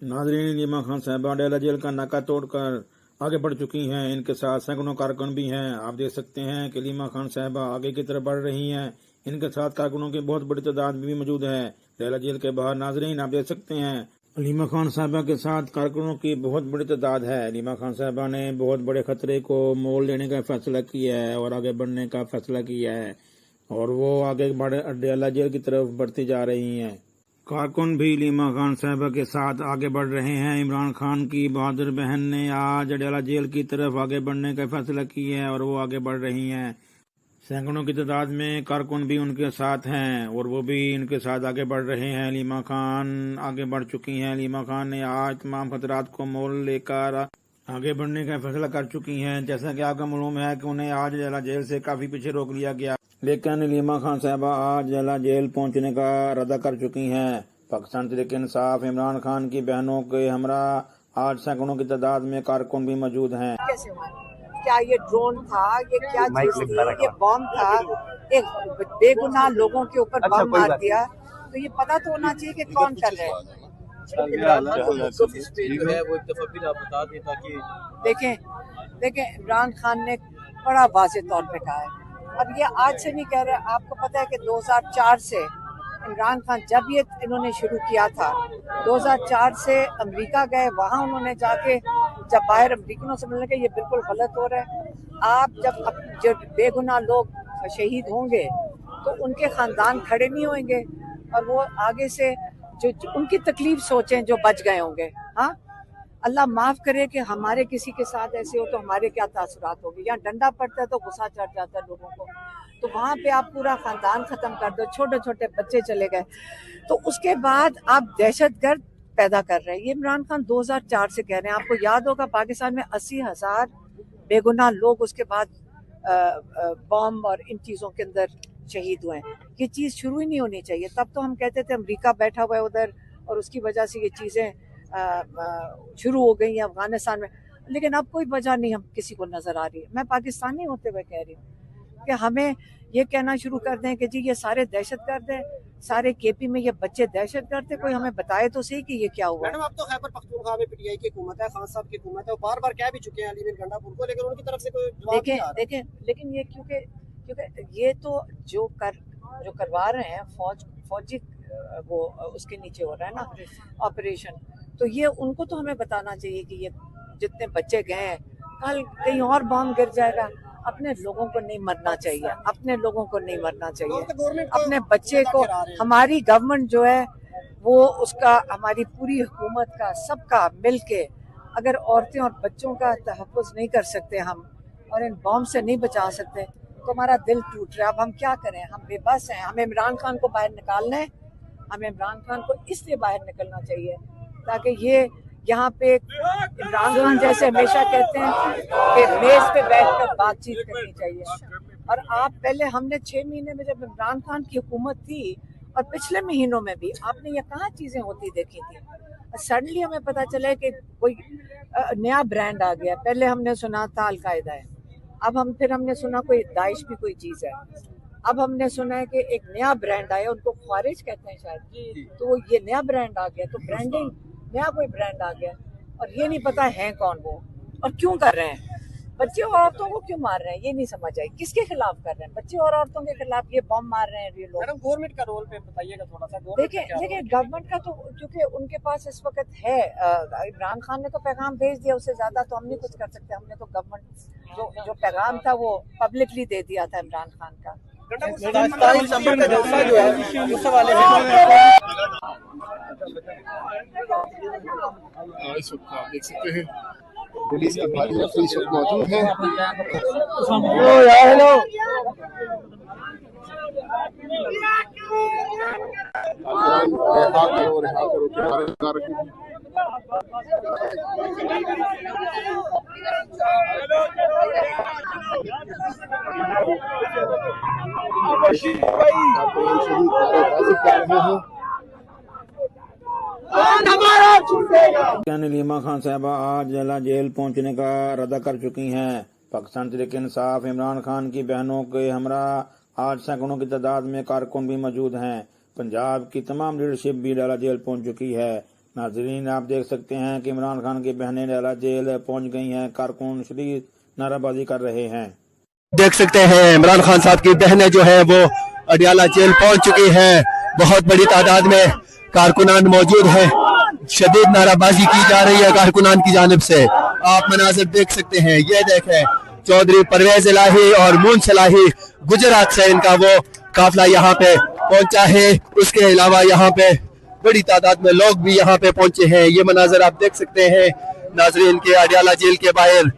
नाजरीन, लीमा खान साहिबा डेला जेल का नाका तोड़कर आगे बढ़ चुकी हैं। इनके साथ सैकड़ों कारकुन भी हैं। आप देख सकते हैं कि लीमा खान साहिबा आगे की तरफ बढ़ रही हैं। इनके साथ कारकुनों की बहुत बड़ी तादाद भी मौजूद है डेला जेल के बाहर। नाजरीन, आप देख सकते हैं लीमा खान साहिबा के साथ कारकुनों की बहुत बड़ी तादाद है। लीमा खान साहिबा ने बहुत बड़े खतरे को मोल लेने का फैसला किया है और आगे बढ़ने का फैसला किया है और वो आगे डेला जेल की तरफ बढ़ती जा रही हैं। कारकुन भी लीमा खान साहिबा के साथ आगे बढ़ रहे हैं। इमरान खान की बहादुर बहन ने आज डेला जेल की तरफ आगे बढ़ने का फैसला किया है और वो आगे बढ़ रही हैं। सैकड़ों की तादाद में कारकुन भी उनके साथ हैं और वो भी इनके साथ आगे बढ़ रहे हैं। लीमा खान आगे बढ़ चुकी हैं। लीमा खान ने आज तमाम खतरात को मोल लेकर आगे बढ़ने का फैसला कर चुकी हैं। जैसा कि आपका मालूम है कि उन्हें आज डेला जेल से काफी पीछे रोक लिया गया, लेकिन लीमा खान साहिबा आज डेला जेल पहुंचने का इरादा कर चुकी हैं। पाकिस्तान तहरीक इंसाफ इमरान खान की बहनों के हमरा आज सैकड़ों की तादाद में कारकुन भी मौजूद हैं। क्या ये ड्रोन था, ये क्या चीज थी, ये बॉम्ब था, एक बेगुनाह लोगों के ऊपर बम मार दिया, तो ये पता तो होना चाहिए कि कौन कर रहे हैं। देखें इमरान खान ने बड़ा वाज़ेह तौर पे कहा है। अब ये आज से नहीं कह रहे, आपको पता है कि 2004 से इमरान खान जब ये इन्होंने शुरू किया था, 2004 से अमेरिका गए, वहाँ उन्होंने जाके जब बाहर अमेरिकनों से मिलने के ये बिल्कुल गलत हो रहा है। आप जब बेगुनाह लोग शहीद होंगे तो उनके खानदान खड़े नहीं होंगे और वो आगे से जो उनकी तकलीफ सोचें जो बच गए होंगे। हाँ, अल्लाह माफ करे कि हमारे किसी के साथ ऐसे हो तो हमारे क्या तासुरात होंगे। यहाँ डंडा पड़ता है तो गुस्सा चढ़ जाता है लोगों को, तो वहाँ पे आप पूरा खानदान खत्म कर दो, छोटे छोटे बच्चे चले गए, तो उसके बाद आप दहशतगर्द पैदा कर रहे हैं। ये इमरान खान 2004 से कह रहे हैं। आपको याद होगा पाकिस्तान में 80,000 बेगुनाह लोग उसके बाद बॉम्ब और इन चीज़ों के अंदर शहीद हुए हैं। ये चीज़ शुरू ही नहीं होनी चाहिए। तब तो हम कहते थे अमेरिका बैठा हुआ है उधर और उसकी वजह से ये चीज़ें शुरू हो गई हैं अफगानिस्तान में, लेकिन अब कोई वजह नहीं हम किसी को नज़र आ रही है। मैं पाकिस्तानी होते हुए कह रही हूँ कि हमें ये कहना शुरू कर दें कि जी ये सारे दहशतगर्द हैं, सारे केपी में ये बच्चे दहशतगर्द थे, कोई हमें बताए तो सही कि ये क्या हुआ। मैडम, आप तो खैबर पख्तूनख्वा में पीटीआई की हुकूमत है, खान साहब की हुकूमत है, वो बार बार कह भी चुके हैं अली गंडापुर को, लेकिन उनकी तरफ से कोई जवाब नहीं आ रहा। देखें लेकिन ये क्योंकि ये तो जो करवा रहे हैं फौजी वो उसके नीचे हो रहा है ना ऑपरेशन, तो ये उनको तो हमें बताना चाहिए कि ये जितने बच्चे गए हैं कल कहीं और बॉम्ब गिर जाएगा। अपने लोगों को नहीं मरना चाहिए, अपने लोगों को नहीं मरना चाहिए, अपने बच्चे को। हमारी गवर्नमेंट जो है वो उसका, हमारी पूरी हुकूमत का, सबका मिलके अगर औरतें और बच्चों का तहफ़्फ़ुज़ नहीं कर सकते हम और इन बॉम्ब से नहीं बचा सकते तो हमारा दिल टूट रहा है। अब हम क्या करें, हम बेबस हैं। हमें इमरान खान को बाहर निकालना है, हमें इमरान खान को इसलिए बाहर निकलना चाहिए ताकि ये यहाँ पे इमरान खान जैसे हमेशा कहते हैं कि मेज पे बैठकर बातचीत करनी चाहिए। और आप पहले, हमने 6 महीने में जब इमरान खान की हुकूमत थी और पिछले महीनों में भी आपने ये कहाँ चीजें होती देखी थी। सडनली हमें पता चला कि कोई नया ब्रांड आ गया। पहले हमने सुना था अलकायदा है, अब फिर हमने सुना कोई दाइश भी कोई चीज है, अब हमने सुना है कि एक नया ब्रांड आया, उनको ख्वारिज कहते हैं शायद, तो ये नया ब्रांड आ गया। तो ब्रांडिंग, नया कोई ब्रांड आ गया और ये नहीं पता है कौन वो और क्यों कर रहे हैं। बच्चे और औरतों को क्यों मार रहे हैं ये नहीं समझ आई। किसके खिलाफ कर रहे हैं? बच्चे और औरतों के खिलाफ ये बॉम्ब मार रहे हैं ये लोग। मैडम, गवर्नमेंट का रोल पे बताइएगा थोड़ा सा। देखिए गवर्नमेंट का तो क्योंकि उनके पास इस वक्त है, इमरान खान ने तो पैगाम भेज दिया, उससे ज्यादा तो हम नहीं कुछ कर सकते। हमने तो गवर्नमेंट जो पैगाम था वो पब्लिकली दे दिया था इमरान खान का। दिसंबर का जलसा जो है उस हवाले इस वक्त आप देख सकते हैं पुलिस की भारी नफरी इस वक्त मौजूद है। लीमा खान साहिबा आज डेला जेल पहुंचने का इरादा कर चुकी हैं। पाकिस्तान तहरीक इंसाफ इमरान खान की बहनों के हमरा आज सैकड़ों की तादाद में कारकुन भी मौजूद हैं। पंजाब की तमाम लीडरशिप भी डेला जेल पहुंच चुकी है। नाजरीन, आप देख सकते हैं कि इमरान खान की बहनें अडियाला जेल पहुंच गई हैं। कारकुन शदीद नाराबाजी कर रहे हैं। देख सकते हैं इमरान खान साहब की बहनें जो है वो अडियाला जेल पहुंच चुकी हैं। बहुत बड़ी तादाद में कारकुनान मौजूद हैं। शदीद नाराबाजी की जा रही है कारकुनान की जानिब से। आप मनाजिर देख सकते हैं। ये देखें, चौधरी परवेज इलाही और मून सलाही गुजरात से इनका वो काफिला यहाँ पे पहुंचा है। उसके अलावा यहाँ पे बड़ी तादाद में लोग भी यहाँ पे पहुंचे हैं। ये मनाजिर आप देख सकते हैं नाजरीन के अडियाला जेल के बाहर